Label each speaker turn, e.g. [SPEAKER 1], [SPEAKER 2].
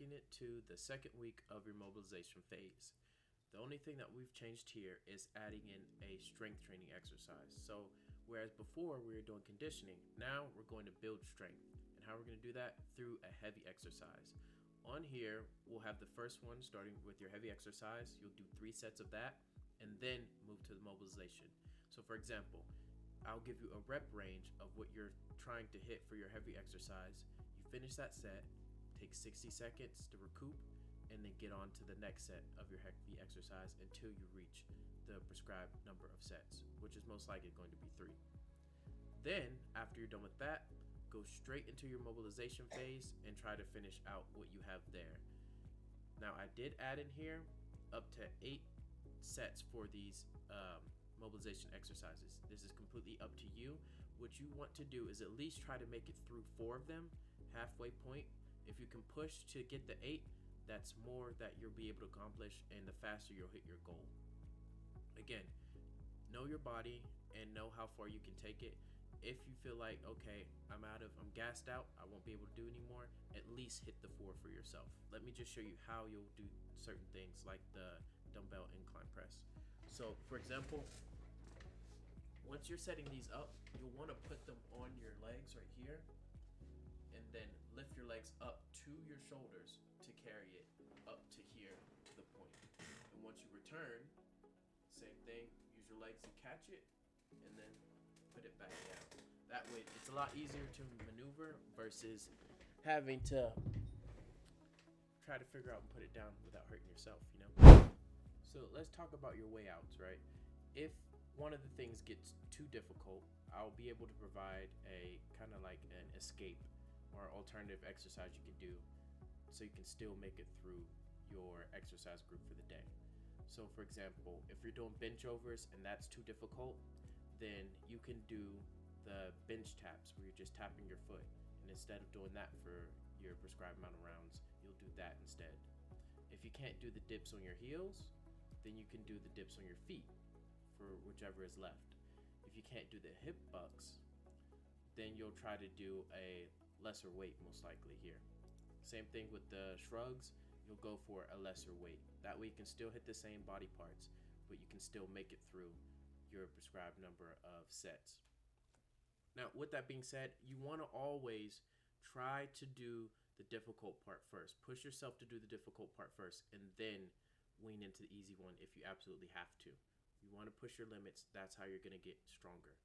[SPEAKER 1] putting it to the second week of your mobilization phase. The only thing that we've changed here is adding in a strength training exercise. So whereas before we were doing conditioning, now we're going to build strength. And how we're going to do that? Through a heavy exercise. On here, we'll have the first one starting with your heavy exercise. You'll do 3 sets of that and then move to the mobilization. So for example, I'll give you a rep range of what you're trying to hit for your heavy exercise. You finish that set, take 60 seconds to recoup, and then get on to the next set of your heavy exercise until you reach the prescribed number of sets, which is most likely going to be 3. Then, after you're done with that, go straight into your mobilization phase and try to finish out what you have there. Now, I did add in here up to 8 sets for these mobilization exercises. This is completely up to you. What you want to do is at least try to make it through 4 of them, halfway point. If you can push to get the 8, that's more that you'll be able to accomplish, and the faster you'll hit your goal. Again, know your body and know how far you can take it. If you feel like, okay, I'm gassed out, I won't be able to do anymore, at least hit the 4 for yourself. Let me just show you how you'll do certain things like the dumbbell incline press. So for example, once you're setting these up, you'll want to put them on your legs right here, and then lift your legs up to your shoulders to carry it up to here to the point. And once you return, same thing, use your legs to catch it and then put it back down. That way it's a lot easier to maneuver versus having to try to figure out and put it down without hurting yourself, you know? So let's talk about your way outs, right? If one of the things gets too difficult, I'll be able to provide a kind of like an escape or alternative exercise you can do so you can still make it through your exercise group for the day. So for example, if you're doing bench overs and that's too difficult, then you can do the bench taps where you're just tapping your foot. And instead of doing that for your prescribed amount of rounds, you'll do that instead. If you can't do the dips on your heels, then you can do the dips on your feet for whichever is left. If you can't do the hip bucks, then you'll try to do a lesser weight most likely here. Same thing with the shrugs, you'll go for a lesser weight. That way you can still hit the same body parts, but you can still make it through your prescribed number of sets. Now, with that being said, you want to always try to do the difficult part first. Push yourself to do the difficult part first, and then wean into the easy one if you absolutely have to. You want to push your limits. That's how you're going to get stronger.